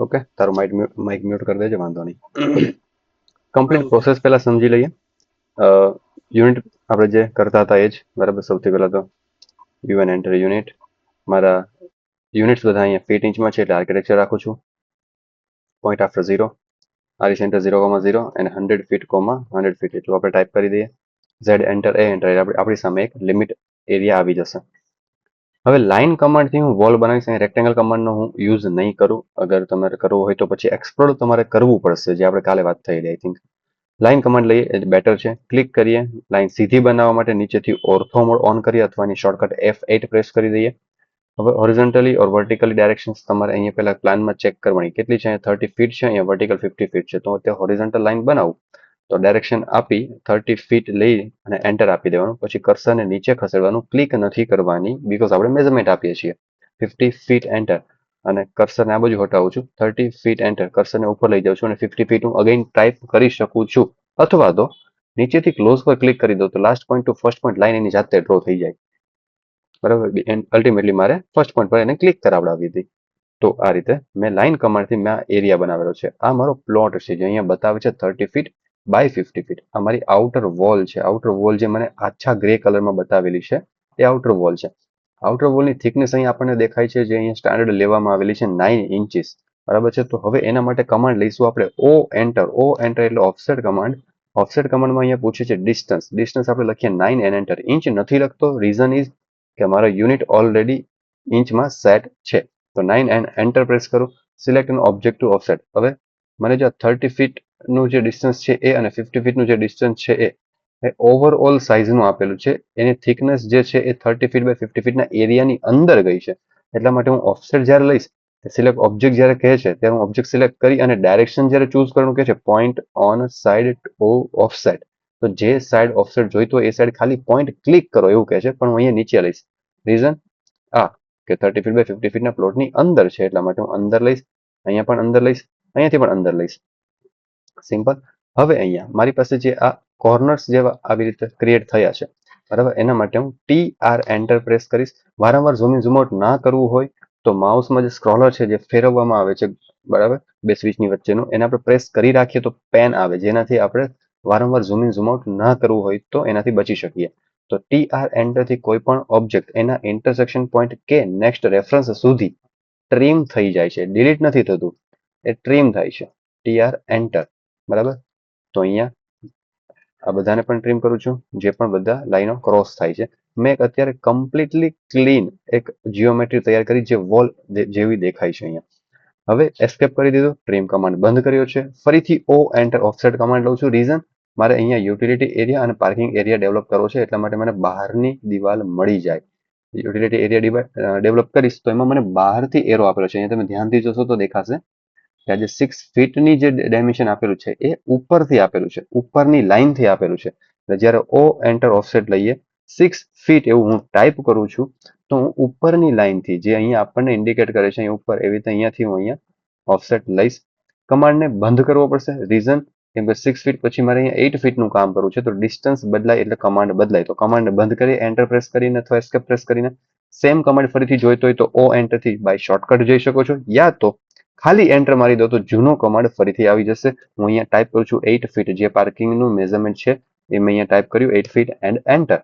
Okay, તારું Mike mute કરી દેજે, વાંધો નહીં. કમ્પ્લીટ પ્રોસેસ પહેલા સમજી લઈએ. યુનિટ આપણે જે કરતા હતા એ જ બરાબર. સૌથી પહેલા તો યુએન એન્ટર યુનિટ. મારા યુનિટ્સ બધા અહીંયા ફીટ ઇંચમાં છે એટલે આર્કિટેક્ચર રાખું છું. પોઈન્ટ આફ્ટર 0, આરી સેન્ટર 0,0 અને 100 ફીટ, 100 ફીટ એટલું આપણે ટાઈપ કરી દઈએ. ઝેડ એન્ટર એ એન્ટર, આપણી સામે એક લિમિટ એરિયા આવી જશે. હવે લાઇન કમાન્ડથી હું વોલ બનાવીશ. અહીં રેક્ટેંગલ કમાન્ડનો હું યુઝ નહીં કરું. અગર તમારે કરવું હોય તો પછી એક્સપ્લોર તમારે કરવું પડશે, જે આપણે કાલે વાત થયેલી આઈ થિંક. લાઇન કમાન્ડ લઈએ એ બેટર છે. ક્લિક કરીએ. લાઇન સીધી બનાવવા માટે નીચેથી ઓર્થો મોડ ઓન કરીએ અથવા એની શોર્ટકટ F8 પ્રેસ કરી દઈએ. હવે હોરિઝોન્ટલી ઓર વર્ટિકલી ડાયરેક્શન્સ તમારે અહીંયા પહેલા પ્લાનમાં ચેક કરવાની કેટલી છે. અહીંયા 30 ફીટ છે, અહીંયા વર્ટિકલ 50 ફીટ છે. તો ત્યાં હોરિઝોન્ટલ લાઇન બનાવું તો ડાયરેક્શન આપી 30 ફીટ લઈ અને એન્ટર આપી દેવાનું. પછી કર્સરને નીચે ખસેડવાનું, ક્લિક નથી કરવાની બીકોઝ આપણે મેઝરમેન્ટ આપીએ છીએ. 50 ફીટ એન્ટર અને કર્સરને આ બાજુ હટાવું છું. 30 ફીટ એન્ટર, કર્સરને ઉપર લઈ જાઉં છું અને 50 ફીટ હું અગેન ટાઈપ કરી શકું છું. અથવા તો નીચેથી ક્લોઝ પર ક્લિક કરી દો તો last point to first point line એની જાતે ડ્રો થઈ જાય. બરાબર. અલ્ટિમેટલી મારે ફર્સ્ટ પોઈન્ટ પર એને ક્લિક કરાવડાવી હતી. તો આ રીતે મેં લાઇન કમાન્ડથી મેં આ એરિયા બનાવેલો છે. આ મારો પ્લોટ છે જે અહીંયા બતાવે છે 30 ફીટ બાય 50 ફીટ. આ મારી આઉટર વોલ છે. આઉટર વોલ જે મને આછા ગ્રે કલરમાં બતાવેલી છે એ આઉટર વોલ છે. આઉટર વોલની થિકનેસ અહીં આપણને દેખાય છે, જે અહીંયા સ્ટાન્ડર્ડ લેવામાં આવેલી છે 9 ઇંચીસ. બરાબર છે. તો હવે એના માટે કમાન્ડ લઈશું આપણે ઓ એન્ટર. ઓ એન્ટર એટલે ઓફસેટ કમાન્ડ. ઓફસેટ કમાન્ડમાં અહીંયા પૂછે છે ડિસ્ટન્સ. ડિસ્ટન્સ આપણે લખીએ 9 એન્ડ એન્ટર. ઇંચ નથી લખતો, રીઝન ઇઝ કે મારો યુનિટ ઓલરેડી ઇંચમાં સેટ છે. તો 9 એન્ડ એન્ટર પ્રેસ કરું. Select an object to offset. હવે મને જો 30 ફીટનું જે ડિસ્ટન્સ છે એ અને 50 ફીટનું જે ડિસ્ટન્સ છે એ ઓવરઓલ સાઇઝનું આપેલું છે. એની થિકનેસ જે છે એ 30 ફીટ બાય 50 ફીટના એરિયાની અંદર ગઈ છે. એટલા માટે હું ઓફસેટ જ્યારે લઈશ, સિલેક્ટ ઓબ્જેક્ટ જ્યારે કહે છે ત્યારે હું ઓબ્જેક્ટ સિલેક્ટ કરી અને ડાયરેક્શન જ્યારે ચૂઝ કરવાનું કહે છે પોઈન્ટ ઓન સાઇડ ઓફસેટ. તો જે સાઇડ ઓફસેટ જોઈતો એ સાઇડ ખાલી પોઈન્ટ ક્લિક કરો એવું કહે છે, પણ હું અહીંયા નીચે લઈશ. રીઝન આ કે 30 ફીટ બાય 50 ફીટના પ્લોટની અંદર છે એટલા માટે હું અંદર લઈશ. અહીંયા પણ અંદર લઈશ, અહીંયાથી પણ અંદર લઈશ. સિમ્પલ. હવે અહીંયા મારી પાસે જે આ કોર્નર્સ જેવા આવી રીતે ક્રિએટ થયા છે, બરાબર. એના માટે હું TR એન્ટર પ્રેસ કરીશ. વારંવાર ઝૂમ ઇન ઝૂમ આઉટ ના કરવું હોય તો માઉસમાં જે સ્ક્રોલર છે જે ફેરવવામાં આવે છે, બરાબર, બે સ્વિચની વચ્ચેનું, એને આપણે પ્રેસ કરી રાખીએ તો પેન આવે, જેનાથી આપણે વારંવાર ઝૂમ ઇન ઝૂમ આઉટ ના કરવું હોય તો એનાથી બચી શકીએ. તો TR એન્ટરથી કોઈ પણ ઓબ્જેક્ટ એના ઇન્ટરસેક્શન પોઈન્ટ કે નેક્સ્ટ રેફરન્સ સુધી ટ્રીમ થઈ જાય છે. ડિલીટ નથી થતું, એ ટ્રીમ થાય છે. TR એન્ટર, બરાબર. તો અહીંયા આ બધાને પણ ટ્રીમ કરું છું, જે પણ બધા લાઈનો ક્રોસ થાય છે. મેં અત્યારે કમ્પ્લીટલી ક્લીન એક જીઓમેટ્રી તૈયાર કરી જે વોલ જેવી દેખાય છે અહીંયા. હવે એસ્કેપ કરી દીધું, ટ્રીમ કમાન્ડ બંધ કર્યો છે. ફરીથી ઓ એન્ટર ઓફસેટ કમાન્ડ લઉં છું. રીઝન મારે અહીંયા યુટિલિટી એરિયા અને પાર્કિંગ એરિયા ડેવલપ કરવો છે, એટલા માટે મને બહારની દિવાલ મળી જાય. યુટિલિટી એરિયા ડેવલપ કરીશ તો એમાં મને બહારથી એરો આપેલો છે. અહીંયા તમે ધ્યાનથી જોશો તો દેખાશે કે આજે 6 ફીટની જે ડાયમેન્શન આપેલું છે એ ઉપરથી આપેલું છે, ઉપરની લાઇનથી આપેલું છે. જ્યારે ઓ એન્ટર ઓફસેટ લઈએ 6 ફીટ એવું હું ટાઈપ કરું છું તો હું ઉપરની લાઇનથી જે અહીંયા આપણને ઇન્ડિકેટ કરે છે અહીંયા ઉપર, એવી રીતે અહીંયાથી હું અહીંયા ઓફસેટ લઈશ. કમાન્ડને બંધ કરવો પડશે. રીઝન કેમ કે 6 ફીટ પછી મારે અહીંયા 8 ફીટનું કામ કરવું છે, તો ડિસ્ટન્સ બદલાય એટલે કમાન્ડ બદલાય. તો કમાન્ડને બંધ કરી એન્ટર પ્રેસ કરીને અથવા એસ્કેપ પ્રેસ કરીને સેમ કમાન્ડ ફરીથી જોઈતો હોય તો ઓ એન્ટરથી બાય શોર્ટકટ જઈ શકો છો, યા તો ખાલી એન્ટર મારી દો તો જૂનો કમાન્ડ ફરીથી આવી જશે. હું અહીંયા ટાઈપ કરું છું 8 ફીટ, જે પાર્કિંગનું મેઝરમેન્ટ છે એ મેં અહીંયા ટાઈપ કર્યું 8 ફીટ એન્ડ એન્ટર.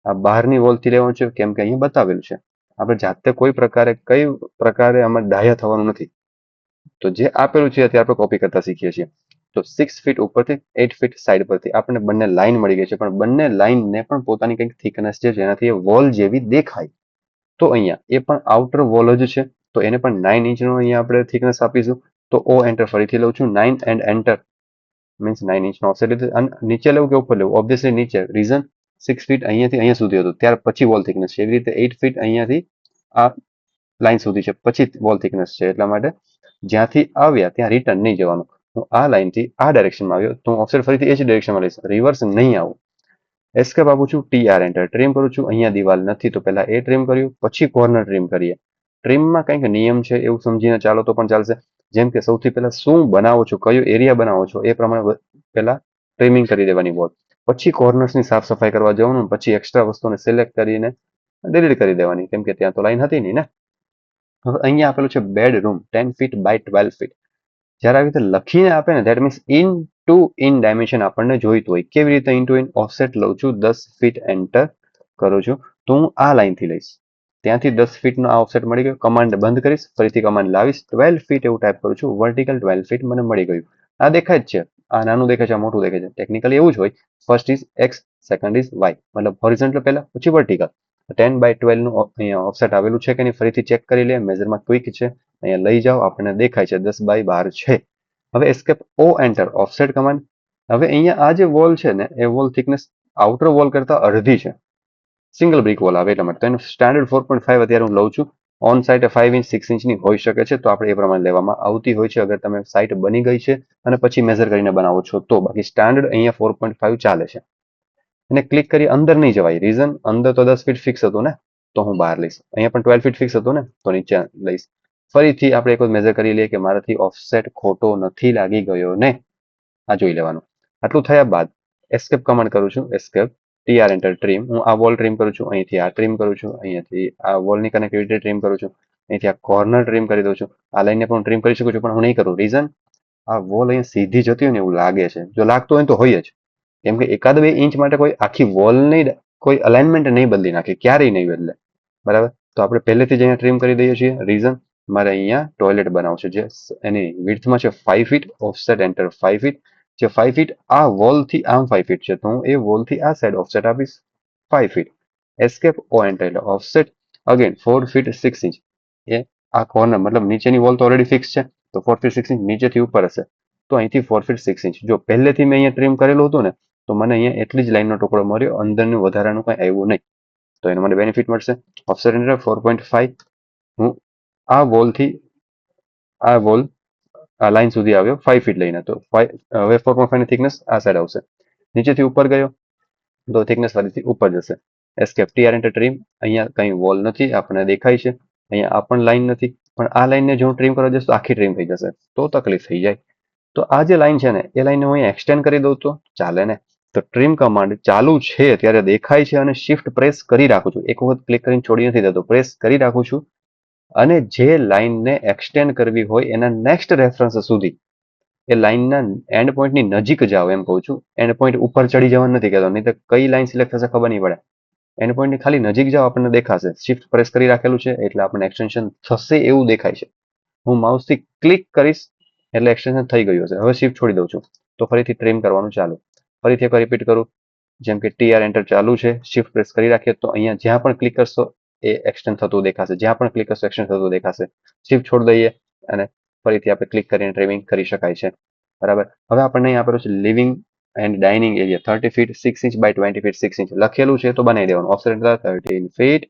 આ બહારની વોલથી લેવાનું છે કેમ કે અહીંયા બતાવેલું છે. આપણે જાતે કોઈ પ્રકારે આમાં ડાયા થવાનું નથી. તો જે આપેલું છે અત્યારે આપણે કોપી કરતા શીખીએ છીએ. તો 6 ફીટ ઉપરથી 8 ફીટ સાઈડ પરથી આપણને બંને લાઈન મળી ગઈ છે, પણ બંને લાઈનને પણ પોતાની કંઈક થિકનેસ છે જેનાથી એ વોલ જેવી દેખાય. તો અહીંયા એ પણ આઉટર વોલ જ છે, તો એને પણ 9 ઇંચનો અહીંયા આપણે થિકનેસ આપીશું. તો ઓ એન્ટર ફરીથી લઉં છું, 9 એન્ડ એન્ટર મીન્સ 9 ઇંચનો ઓફસેટ લીધું. અને નીચે લેવું કે ઉપર લેવું? ઓબ્વિયસલી નીચે. રીઝન 6 ફીટ અહીંયાથી અહીંયા સુધી હતું, ત્યાર પછી વોલ થિકનેસ છે. એવી રીતે 8 ફીટ અહીંયાથી આ લાઈન સુધી છે, પછી વોલ થિકનેસ છે. એટલા માટે જ્યાંથી આવ્યા ત્યાં રિટર્ન નહીં જવાનું. હું આ લાઈનથી આ ડાયરેક્શનમાં આવ્યો તો હું ઓફસેટ ફરીથી એ જ ડાયરેક્શનમાં લઈશ, રિવર્સ નહીં આવું. એસ્કેપ આપું છું, TR એન્ટર. ટ્રીમ કરું છું, અહીંયા દિવાલ નથી તો પહેલા એ ટ્રીમ કર્યું, પછી કોર્નર ટ્રીમ કરીએ. ટ્રીમમાં કંઈક નિયમ છે એવું સમજીને ચાલો તો પણ ચાલશે. જેમ કે સૌથી પહેલા શું બનાવો છો, કયો એરિયા બનાવો છો એ પ્રમાણે પહેલા ટ્રીમિંગ કરી દેવાની વોલ. પછી કોર્નર્સની સાફ સફાઈ કરવા જવાનું, પછી એક્સ્ટ્રા વસ્તુને સિલેક્ટ કરીને ડિલીટ કરી દેવાની, કેમ કે ત્યાં તો લાઈન હતી નહીં ને. હવે અહીંયા આપેલું છે બેડરૂમ 10 ફીટ બાય 12 ફીટ. જ્યારે આવી રીતે લખીને આપે ને ધેટ મીન્સ ઇન ડાયમેન્શન આપણને જોઈતું હોય. કેવી રીતે ઇન ઓફસેટ લઉં છું 10 ફીટ એન્ટર કરું છું તો હું આ લાઈનથી લઈશ. ત્યાંથી 10 ફીટનો આ ઓફસેટ મળી ગયો. કમાન્ડ બંધ કરીશ, ફરીથી કમાન્ડ લાવીશ, 12 ફીટ એવું ટાઈપ કરું છું, વર્ટિકલ 12 ફીટ મને મળી ગયું. આ દેખાય જ છે, આ નાનું દેખાય છે, આ મોટું દેખાય છે. ટેકનિકલી એવું જ હોય, first is x, second is why, મતલબ હોરિઝોન્ટલ પહેલા પછી વર્ટિકલ. 10/12 નું અહીંયા ઓફસેટ આવેલું છે કે નહીં ફરીથી ચેક કરી લે. મેઝરમાં ક્વિક છે, અહીંયા લઈ જાઓ, આપણને દેખાય છે 10/12 છે. હવે એસ્કેપ ઓ એન્ટર ઓફસેટ કમાન્ડ. હવે અહીંયા આ જે વોલ છે ને એ વોલ થિકનેસ આઉટર વોલ કરતા અડધી છે. સિંગલ બ્રિક વોલ આવે એટલા માટે. તો એનું સ્ટાન્ડર્ડ 4.5 અત્યારે હું લઉં છું. ઓન સાઇટ 5 ઇંચ 6 ઇંચની હોઈ શકે છે, તો આપણે એ પ્રમાણે લેવામાં આવતી હોય છે અગર તમે સાઇટ બની ગઈ છે અને પછી મેઝર કરીને બનાવો છો તો. બાકી સ્ટાન્ડર્ડ અહીંયા 4.5 ચાલે છે. એને ક્લિક કરી અંદર નહીં જવાય. રીઝન, અંદર તો 10 ફીટ ફિક્સ હતું ને, તો હું બહાર લઈશ. અહીંયા પણ 12 ફીટ ફિક્સ હતું ને, તો નીચે લઈશ. ફરીથી આપણે એક મેઝર કરી લઈએ કે મારાથી ઓફસેટ ખોટો નથી લાગી ગયો ને. આ જોઈ લેવાનું. આટલું થયા બાદ એસ્કેપ કમાન્ડ કરું છું, એસ્કેપ TR એન્ટર ટ્રીમ. હું આ વોલ ટ્રીમ કરું છું, અહીંથી આ ટ્રીમ કરું છું, અહીંયાથી આ વોલની કનેક્ટિવિટી ટ્રીમ કરું છું, અહીંથી આ કોર્નર ટ્રીમ કરી દઉં છું. આ લાઈને પણ ટ્રીમ કરી શકું છું, પણ હું નહીં કરું. રીઝન, આ વોલ અહીંયા સીધી જતી હોય ને એવું લાગે છે. જો લાગતું હોય તો હોય જ, કેમ કે 1-2 ઇંચ માટે કોઈ આખી વોલ નહીં, કોઈ અલાઇનમેન્ટ નહીં બદલી નાખે, ક્યારેય નહીં બદલે. બરાબર, તો આપણે પહેલેથી જ અહીંયા ટ્રીમ કરી દઈએ છીએ. રીઝન, મારે અહીંયા ટોયલેટ બનાવવું છે, જે એની વિડ્થમાં છે 5 ફીટ, ઓફસેટ એન્ટર 5 ફીટ. જે 5 ફીટ આ વોલથી આમ 5 ફીટ છે, તો હું એ વોલથી આ સાઈડ ઓફસેટ આપીશ 5 ફીટ. એસ્કેપ ઓ એન્ટર એટલે ઓફસેટ અગેન 4 ફીટ 6 ઇંચ. એ આ કોર્નર મતલબ નીચેની વોલ તો ઓલરેડી ફિક્સ છે, તો 4 ફીટ 6 ઇંચ નીચેથી ઉપર હશે, તો અહીંથી 4 ફીટ 6 ઇંચ. જો પહેલેથી મેં અહીંયા ટ્રીમ કરેલું હતું ને, તો મને અહીંયા એટલી જ લાઈનનો ટુકડો મળ્યો, અંદરનું વધારાનું કંઈ આવ્યું નહીં. તો એનો મને બેનિફિટ મળશે. Offset enter 4.5. હું આ વોલથી આ વોલ આ લાઈન સુધી આવ્યો 5 ફીટ લઈને, તો હવે 4.5 ની થિકનેસ આ સાઈડ આવશે. નીચેથી ઉપર ગયો તો થિકનેસ ફરીથી ઉપર જશે. Escape TR enter trim. અહીંયા કંઈ વોલ નથી, આપણને દેખાય છે. અહીંયા આ પણ લાઈન નથી, પણ આ લાઈનને જો હું ટ્રીમ કરવા જઈશ તો આખી ટ્રીમ થઈ જશે, તો તકલીફ થઈ જાય. તો આ જે લાઈન છે ને એ લાઈનને હું અહીંયા એક્સટેન્ડ કરી દઉં તો ચાલે ને. તો ટ્રીમ કમાન્ડ ચાલુ છે ત્યારે દેખાય છે અને શિફ્ટ પ્રેસ કરી રાખું છું. એક વખત ક્લિક કરીને છોડી નથી દેતો, પ્રેસ કરી રાખું છું. અને જે લાઈનને એક્સટેન્ડ કરવી હોય એના નેક્સ્ટ રેફરન્સ સુધી એ લાઈનના એન્ડ પોઈન્ટની નજીક જાઓ એમ કહું છું. એન્ડ પોઈન્ટ ઉપર ચડી જવાનું નથી કહેતો, નહીં તો કઈ લાઈન સિલેક્ટ થશે ખબર નહીં પડે. એન્ડ પોઈન્ટની ખાલી નજીક જાઓ આપણને દેખાશે. શિફ્ટ પ્રેસ કરી રાખેલું છે એટલે આપણને એક્સટેન્શન થશે એવું દેખાય છે. હું માઉસથી ક્લિક કરીશ એટલે એક્સટેન્શન થઈ ગયું હશે. હવે શિફ્ટ છોડી દઉં છું તો ફરીથી ટ્રીમ કરવાનું ચાલુ. ફરીથી એકવાર રિપીટ કરું. જેમ કે TR એન્ટર ચાલુ છે, શિફ્ટ પ્રેસ કરી રાખીએ તો અહીંયા જ્યાં પણ ક્લિક કરશો એ એક્સટેન્ડ થતું દેખાશે. જ્યાં પણ ક્લિક કરશો એક્સટેન્ડ થતું દેખાશે. શિફ્ટ છોડી દઈએ અને ફરીથી આપણે ક્લિક કરીને ટ્રીમિંગ કરી શકાય છે. બરાબર, હવે આપણને અહીં આપેલું છે living and dining area 30 feet 6 inch by 20 feet 6 inch લખેલું છે, તો બનાવી દેવાનું. Offset enter 13 feet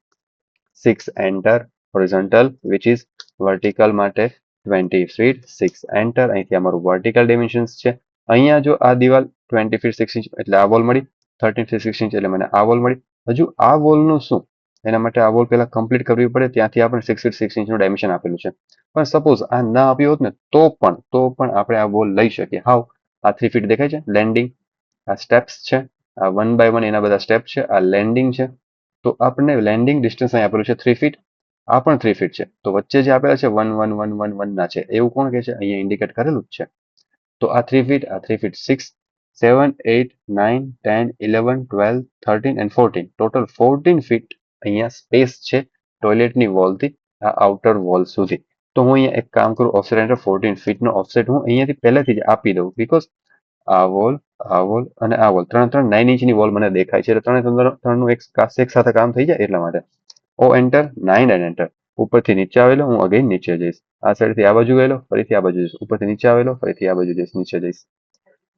6 enter, horizontal which is vertical માટે 20 ફીટ 6 એન્ટર. અહીંથી અમારું વર્ટિકલ ડિમેન્શન્સ છે. અહીંયા જો આ દિવાલ 20 ફીટ 6 ઇંચ એટલે આ વોલ મળી, 13 ફીટ 6 ઇંચ એટલે મને આ વોલ મળી. હજુ આ વોલનું શું, એના માટે આ વોલ પહેલા કમ્પ્લીટ કરવી પડે. ત્યાંથી આપણે 6 ફીટ 6 ઇંચનું ડાયમેન્શન આપેલું છે, પણ સપોઝ આ ના આપ્યું હોત ને તો પણ આપણે આ વોલ લઈ શકીએ. હાવ, આ 3 ફીટ દેખાય છે, લેન્ડિંગ, આ સ્ટેપ્સ છે, આ 1 બાય 1 એના બધા સ્ટેપ છે, આ લેન્ડિંગ છે. તો આપણને લેન્ડિંગ ડિસ્ટન્સ અહીં આપેલું છે 3 ફીટ, આ પણ 3 ફીટ છે, તો વચ્ચે જે આપેલા છે 1 1 1 1 1 ના છે એવું કોણ કહે છે, અહીંયા ઇન્ડિકેટ કરેલું જ છે. તો આ 3 ફીટ, આ 3 ફીટ 6 7 8 9 10 11 12 13 એન્ડ 14, ટોટલ 14 ફીટ અહીંયા સ્પેસ છે ટોયલેટની વોલથી આ આઉટર વોલ સુધી. તો હું અહીંયા એક કામ કરું, ઓફસેટ એન્ટર 14 ફીટનો ઓફસેટ હું અહીંયાથી પહેલેથી જ આપી દઉં, બીકોઝ આ વોલ અને આ વોલ 9 ઇંચની વોલ મને દેખાય છે, એટલે ત્રણનું એક સાથે કામ થઈ જાય એટલા માટે. ઓ એન્ટર 9 એન્ડ એન્ટર. ઉપરથી નીચે આવેલો, હું અગેન નીચે જઈશ. આ સાઈડથી આ બાજુ ગયેલો, ફરીથી આ બાજુ જઈશ. ઉપરથી નીચે આવેલો, ફરીથી આ બાજુ જઈશ, નીચે જઈશ.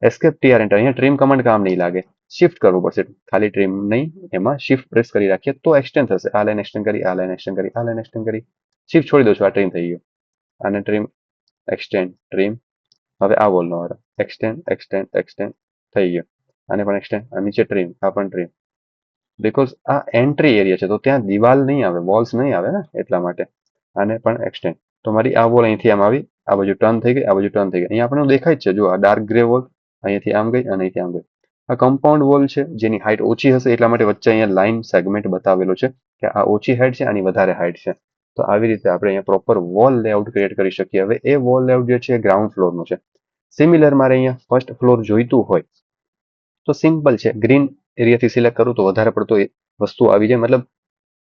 Escape TR enter. અહીંયા ટ્રીમ કમાન્ડ કામ નહીં લાગે, શિફ્ટ કરવું પડશે. ખાલી ટ્રીમ નહીં, એમાં શિફ્ટ પ્રેસ કરી રાખીએ તો એક્સટેન્ડ થશે. આ લાઈન એક્સટેન્ડ કરી, આ લાઈન એક્સટેન્ડ કરી, આ લાઈન એક્સટેન્ડ કરી, શિફ્ટ છોડી દઉં છું. આ ટ્રીમ થઈ ગયો. આને ટ્રીમ, એક્સટેન્ડ, ટ્રીમ. હવે આ વોલનો વારો, એક્સટેન્ડ એક્સટેન્ડ એક્સટેન્ડ થઈ ગયો. આને પણ એક્સટેન્ડ, આ નીચે ટ્રીમ, આ પણ ટ્રીમ. બીકોઝ આ એન્ટ્રી એરિયા છે તો ત્યાં દિવાલ નહીં આવે, વોલ્સ નહીં આવે ને, એટલા માટે. આને પણ એક્સટેન્ડ. તો મારી આ વોલ અહીંથી આમ આવી, આ બાજુ ટર્ન થઈ ગઈ, આ બાજુ ટર્ન થઈ ગઈ. અહીંયા આપણને દેખાય જ છે, જો આ ડાર્ક ગ્રે વોલ અહીંયાથી આમ ગઈ અને અહીંથી આમ ગઈ. આ કમ્પાઉન્ડ વોલ છે જેની હાઇટ ઓછી હશે એટલા માટે વચ્ચે અહીંયા લાઇન સેગમેન્ટ બતાવેલો છે કે આ ઓછી હાઇટ છે, આની વધારે હાઇટ છે. તો આવી રીતે આપણે અહીંયા પ્રોપર વોલ લેઆઉટ ક્રિએટ કરી શકીએ. હવે એ વોલ લેઆઉટ જે છે એ ગ્રાઉન્ડ ફ્લોરનું છે. સિમિલર મારે અહીંયા ફર્સ્ટ ફ્લોર જોઈતું હોય તો સિમ્પલ છે, ગ્રીન એરિયાથી સિલેક્ટ કરું તો વધારે પડતો એ વસ્તુ આવી જાય. મતલબ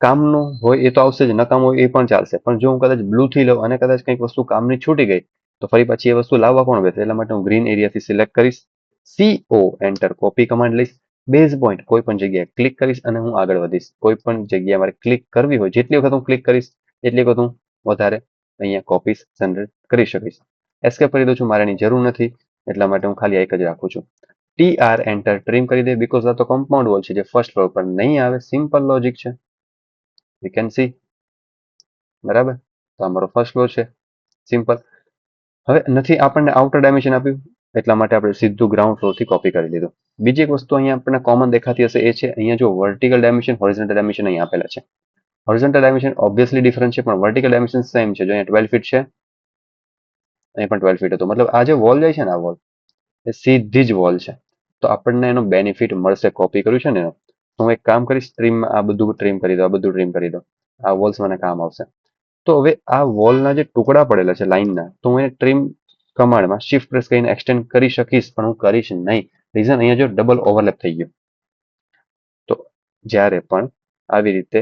કામનું હોય એ તો આવશે જ, નકામ હોય એ પણ ચાલશે. પણ જો હું કદાચ બ્લુથી લઉં અને કદાચ કંઈક વસ્તુ કામની છૂટી ગઈ તો ફરી પાછી એ વસ્તુ લાવવા કોણ બેસે? એટલા માટે હું ગ્રીન એરિયાથી સિલેક્ટ કરીશ, CO એન્ટર કોપી કમાન્ડ લઈશ, બેઝ પોઈન્ટ કોઈ પણ જગ્યાએ ક્લિક કરીશ અને હું આગળ વધીશ. કોઈ પણ જગ્યાએ મારે ક્લિક કરવી હોય, જેટલી વખત હું ક્લિક કરીશ એટલી વખત હું વધારે અહીંયા કોપીસ જનરેટ કરી શકીશ. એસ્કેપ કરી દઉં છું, મારે એની જરૂર નથી એટલા માટે હું ખાલી એક જ રાખું છું. TR એન્ટર ટ્રીમ કરી દે, બીકોઝ આ તો કમ્પાઉન્ડ વોલ છે જે ફર્સ્ટ ફ્લોર પર નહીં આવે. સિમ્પલ લોજિક છે, યુ કેન સી. બરાબર, તો અમારો ફર્સ્ટ ફ્લોર છે, સિમ્પલ. હવે નથી આપણને આઉટર ડાયમેન્શન આપ્યું એટલા માટે આપણે સીધું ગ્રાઉન્ડ ફ્લોરથી કોપી કરી લીધું. બીજી એક વસ્તુ અહીંયા આપણને કોમન દેખાતી હશે એ છે અહીંયા જો વર્ટિકલ ડાયમેન્શન, હોરિઝોન્ટલ ડાયમેન્શન અહીં આપેલા છે. હોરિઝોન્ટલ ડાયમેન્શન ઓબ્વિયસલી ડિફરન્ટ છે પણ વર્ટિકલ ડાયમેન્શન સેમ છે. જો અહીંયા 12 ફીટ છે, અહીં પણ 12 ફીટ હતો. મતલબ આ જે વોલ જાય છે ને, આ વોલ એ સીધી જ વોલ છે. તો આપણને એનો બેનિફિટ મળશે કોપી કર્યું છે ને એનો. હું એક કામ કરીશ, ટ્રીમમાં આ બધું ટ્રીમ કરી દો, આ બધું ટ્રીમ કરી દો. આ વોલ્સ મને કામ આવશે. તો હવે આ વોલના જે ટુકડા પડેલા છે લાઇનના, તો હું એને ટ્રીમ કમાન્ડમાં શિફ્ટ પ્રેસ કરીને એક્સટેન્ડ કરી શકીશ, પણ હું કરીશ નહીં. રીઝન અહીંયા જો ડબલ ઓવરલેપ થઈ ગયું. તો જ્યારે પણ આવી રીતે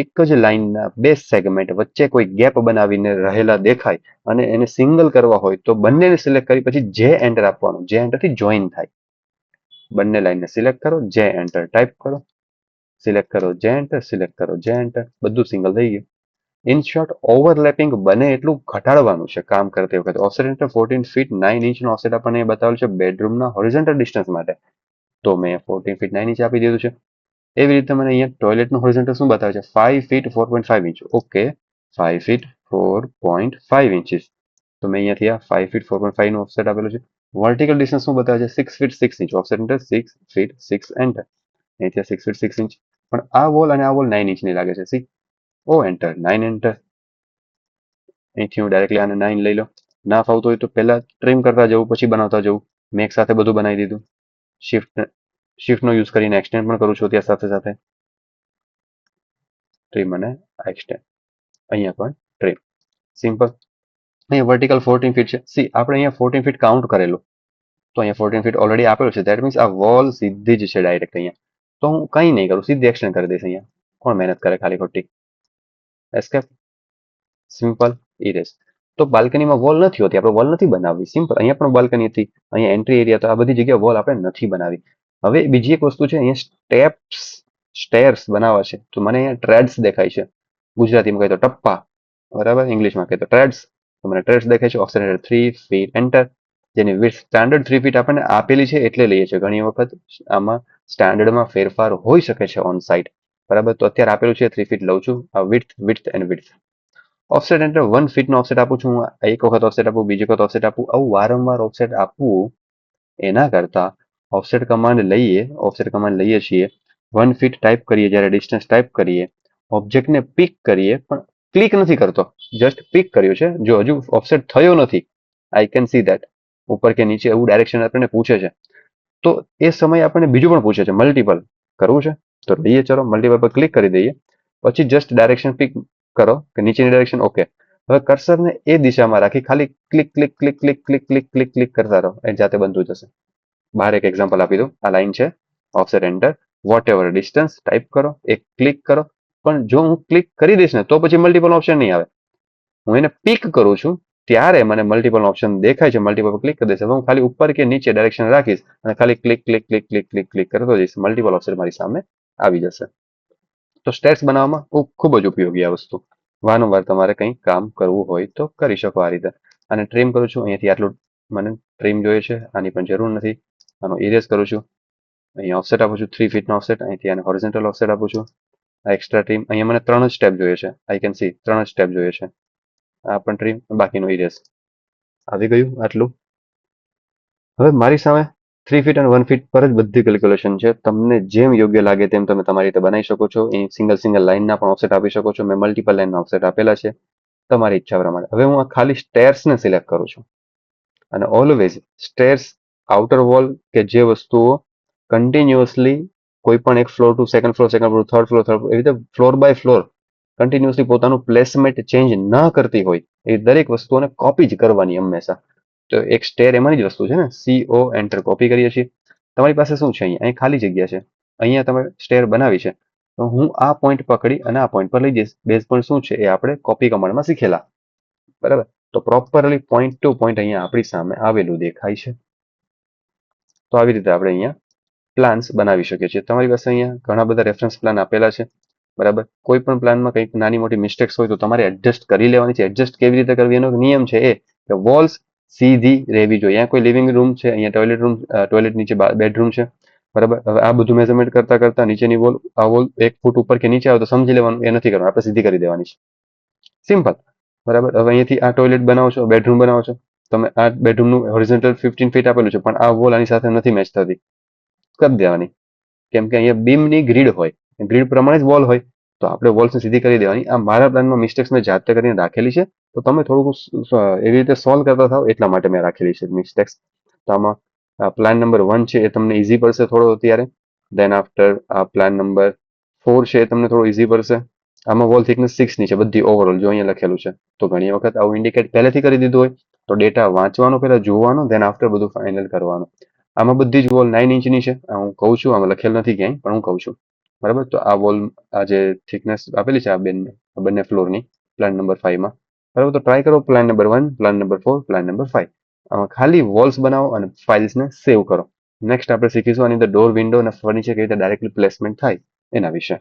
એક જ લાઇનના બે સેગમેન્ટ વચ્ચે કોઈ ગેપ બનાવીને રહેલા દેખાય અને એને સિંગલ કરવા હોય તો બંનેને સિલેક્ટ કરી પછી જે એન્ટર આપવાનું, જે એન્ટરથી જોઈન થાય. બંને લાઇનને સિલેક્ટ કરો, જે એન્ટર ટાઈપ કરો, સિલેક્ટ કરો જે એન્ટર, સિલેક્ટ કરો જે એન્ટર, બધું સિંગલ થઈ ગયું. ઇન શોર્ટ ઓવરલેપિંગ બને એટલું ઘટાડવાનું છે કામ કરતી વખતે. ઓફસેટ એન્ટર 14 ફીટ 9 ઇંચનો ઓફસેટ આપણને બતાવેલું છે બેડરૂમના હોરિઝોન્ટલ ડિસ્ટન્સ માટે, તો મેં 14 ફીટ 9 ઇંચ આપી દીધું છે. એવી રીતે મને અહીંયા ટોયલેટનું હોરિઝોન્ટલ શું બતાવે છે? 5 feet 4.5 inch. Okay, 5 feet 4.5 inches. તો મેં અહીંયાથી આ 5 ફીટ 4.5 નું ઓફસેટ આપેલું છે. વર્ટિકલ ડિસ્ટન્સ શું બતાવે છે? 6 feet 6 inch. Offset enter 6 feet 6 enter. અહીંથી 6 ફીટ 6 ઇંચ. પણ આ વોલ અને આ વોલ 9 ઇંચની લાગે છે. સી, ઓ એન્ટર 9 એન્ટર. અહીંથી હું ડાયરેક્ટલી આને 9 લઈ લો. ના ફાવતું હોય તો પહેલા ટ્રીમ કરતા જવું, પછી બનાવતા જવું. મેં એક સાથે બધું બનાવી દીધું. શિફ્ટનો યુઝ કરીને એક્સટેન્ડ પણ કરું છું ત્યાં સાથે સાથે. ટ્રીમ અને એક્સટેન્ડ, અહીંયા પણ ટ્રીમ, સિમ્પલ. અહીંયા વર્ટિકલ 14 ફીટ છે. સી, આપણે અહીંયા 14 ફીટ કાઉન્ટ કરેલું, તો અહીંયા 14 ફીટ ઓલરેડી આપેલું છે. ધેટ મીન્સ આ વોલ સીધી જ છે ડાયરેક્ટ અહીંયા. તો હું કંઈ નહીં કરું, સીધી એક્સટેન્ડ કરી દઈશ. અહીંયા કોણ મહેનત કરે ખાલી ખોટી. Escape, simple, erase. તો બાલ્કનીમાં વોલ નથી હોતી, આપણે વોલ નથી બનાવવી. સિમ્પલ, અહીંયા પણ બાલ્કની હતી, અહીંયા એન્ટ્રી એરિયા, તો આ બધી જગ્યાએ વોલ આપણે નથી બનાવી. હવે બીજી એક વસ્તુ છે, અહીંયા સ્ટેર્સ બનાવવા છે. તો મને અહીંયા ટ્રેડ્સ દેખાય છે. ગુજરાતીમાં કહે તો ટપ્પા, બરાબર, ઇંગ્લિશમાં કહે તો ટ્રેડ્સ. તો મને ટ્રેડ્સ દેખાય છે. ઓપ્શન 3 ફીટ એન્ટર, જેની વિડ્થ સ્ટાન્ડર્ડ 3 ફીટ આપણને આપેલી છે એટલે લઈએ છીએ. ઘણી વખત આમાં સ્ટાન્ડર્ડમાં ફેરફાર હોઈ શકે છે ઓન સાઇટ, બરાબર. તો અત્યારે આપેલું છે 3 ફીટ લઉં છું. આ width and width. Offset enter 1 ફીટનો ઓફસેટ આપું છું. એક વખત ઓફસેટ આપું, બીજી વખત ઓફસેટ આપું. આવું વારંવાર ઓફસેટ આપવું એના કરતા ઓફસેટ કમાન્ડ લઈએ છીએ. 1 ફીટ ટાઈપ કરીએ, જ્યારે ડિસ્ટન્સ ટાઈપ કરીએ, ઓબ્જેક્ટને પિક કરીએ, પણ ક્લિક નથી કરતો, જસ્ટ પિક કર્યો છે. જો હજુ ઓફસેટ થયો નથી, આઈ કેન સી ધેટ, ઉપર કે નીચે એવું ડાયરેક્શન આપણને પૂછે છે. તો એ સમયે આપણને બીજું પણ પૂછે છે, મલ્ટિપલ કરવું છે તો લઈએ, ચલો મલ્ટિપલ પર ક્લિક કરી દઈએ. પછી જસ્ટ ડાયરેક્શન પિક કરો કે નીચેની ડાયરેક્શન. ઓકે, હવે કર્સરને એ દિશામાં રાખી ખાલી click click click click click click click click કરતા રહો, એ જાતે બનતું જશે. બહાર એક એક્ઝામ્પલ આપી દઉં. આ લાઈન છે, offset enter, whatever distance type કરો, એક ક્લિક કરો. પણ જો હું ક્લિક કરી દઈશ ને તો પછી મલ્ટિપલ ઓપ્શન નહીં આવે. હું એને પિક કરું છું ત્યારે મને મલ્ટિપલ ઓપ્શન દેખાય છે. મલ્ટિપલ પર ક્લિક કરી દઈશ. હું ખાલી ઉપર કે નીચે ડાયરેક્શન રાખીશ અને ખાલી click click click click click click કરતો જઈશ, મલ્ટિપલ ઓપ્શન મારી સામે આવી જશે. તો સ્ટેટ્સ બનાવવામાં ખૂબ જ ઉપયોગી આ વસ્તુ. વારંવાર તમારે કંઈ કામ કરવું હોય તો કરી શકો આ રીતે. અને ટ્રીમ કરું છું, અહીંયાથી આટલું મને ટ્રીમ જોઈએ છે, આની પણ જરૂર નથી. આનો ઇરેઝ કરું છું. અહીંયા ઓફસેટ આપું છું 3 ફીટનો ઓફસેટ. અહીંથી આને હોરિઝોન્ટલ ઓફસેટ આપું છું. આ એક્સ્ટ્રા ટ્રીમ, અહીંયા મને 3 જ સ્ટેપ જોઈએ છે. આઈ કેન સી 3 જ સ્ટેપ જોઈએ છે. આ પણ ટ્રીમ, બાકીનું ઇરેઝ. આવી ગયું આટલું. હવે મારી સામે 3 ફીટ અને 1 ફીટ પર જ બધી કેલ્ક્યુલેશન છે. તમને જેમ યોગ્ય લાગે તેમ તમે તમારી રીતે બનાવી શકો છો. અહીં સિંગલ લાઇનના પણ ઓફસેટ આપી શકો છો. મેં મલ્ટિપલ લાઇનના ઓફસેટ આપેલા છે તમારી ઈચ્છા પ્રમાણે. હવે હું આ ખાલી સ્ટેર્સને સિલેક્ટ કરું છું અને ઓલવેઝ સ્ટેર્સ, આઉટર વોલ કે જે વસ્તુઓ કન્ટિન્યુઅસલી કોઈ પણ એક floor to second floor, third floor, એવી રીતે ફ્લોર બાય ફ્લોર કન્ટિન્યુઅસલી પોતાનું પ્લેસમેન્ટ ચેન્જ ન કરતી હોય એ દરેક વસ્તુઓને કોપી જ કરવાની હંમેશા. તો એક સ્ટેર એમાંની જ વસ્તુ છે ને, CO એન્ટર કોપી કરીએ છીએ. તમારી પાસે શું છે અહીંયા, અહીં ખાલી જગ્યા છે, અહીંયા તમે સ્ટેર બનાવી છે, તો હું આ પોઈન્ટ પકડી અને આ પોઈન્ટ પર લઈ જઈશ. બેઝ પોઈન્ટ શું છે એ આપણે કોપી કમાન્ડમાં શીખેલા, બરાબર. તો પ્રોપરલી પોઈન્ટ ટુ પોઈન્ટ અહીંયા આપણી સામે આવેલું દેખાય છે. તો આવી રીતે આપણે અહીંયા પ્લાન્સ બનાવી શકીએ છીએ. તમારી પાસે અહીંયા ઘણા બધા રેફરન્સ પ્લાન આપેલા છે, બરાબર. કોઈ પણ પ્લાનમાં કંઈક નાની મોટી મિસ્ટેક્સ હોય તો તમારે એડજસ્ટ કરી લેવાની છે. એડજસ્ટ કેવી રીતે કરવી એનો નિયમ છે એ કે વોલ્સ સીધી રહેવી જોઈએ. અહીંયા કોઈ લિવિંગ રૂમ છે, અહીંયા ટોયલેટ નીચે બેડરૂમ છે, બરાબર. હવે આ બધું મેઝરમેન્ટ કરતા કરતા નીચેની વોલ, આ વોલ 1 ફૂટ ઉપર કે નીચે આવે તો સમજી લેવાનું એ નથી કરવાનું, આપણે સીધી કરી દેવાની છે. સિમ્પલ, બરાબર. હવે અહીંયાથી આ ટોયલેટ બનાવો છો, બેડરૂમ બનાવો છો, તમે આ બેડરૂમનું હોરિઝોન્ટલ 15 ફીટ આપેલું છે, પણ આ વોલ આની સાથે નથી મેચ થતી, કરી દેવાની. કેમ કે અહીંયા બીમની ગ્રીડ હોય, ગ્રીડ પ્રમાણે જ વોલ હોય, તો આપણે વોલ્સને સીધી કરી દેવાની. આ મારા પ્લાનમાં મિસ્ટેક્સ મેં જાતે કરીને રાખેલી છે, તો તમે થોડુંક એવી રીતે સોલ્વ કરતા થાવ એટલા માટે મેં રાખેલી છે મિસ્ટેક્સ. તો આમાં પ્લાન નંબર 1 છે એ તમને ઇઝી પડશે થોડો અત્યારે. દેન આફ્ટર આ પ્લાન નંબર 4 છે એ તમને થોડો ઇઝી પડશે. આમાં વોલ થિકનેસ 6 ની છે બધી ઓવરઓલ, જો અહીંયા લખેલું છે. તો ઘણી વખત આવું ઇન્ડિકેટ પહેલેથી કરી દીધું હોય તો ડેટા વાંચવાનો પહેલા જોવાનો, દેન આફ્ટર બધું ફાઇનલ કરવાનું. આમાં બધી જ વોલ 9 ઇંચની છે, હું કહું છું, આમાં લખેલ નથી ક્યાંય, પણ હું કહું છું, બરાબર. તો આ વોલ, આ જે થિકનેસ આપેલી છે આ બંને ફ્લોરની પ્લાન નંબર 5 માં, બરાબર. તો ટ્રાય કરો plan number 1, plan number 4, plan number 5. આમાં ખાલી વોલ્સ બનાવો અને ફાઇલ્સને સેવ કરો. નેક્સ્ટ આપણે શીખીશું આની અંદર ડોર, વિન્ડો અને ફર્નિચર કેવી રીતે ડાયરેક્ટલી પ્લેસમેન્ટ થાય એના વિશે.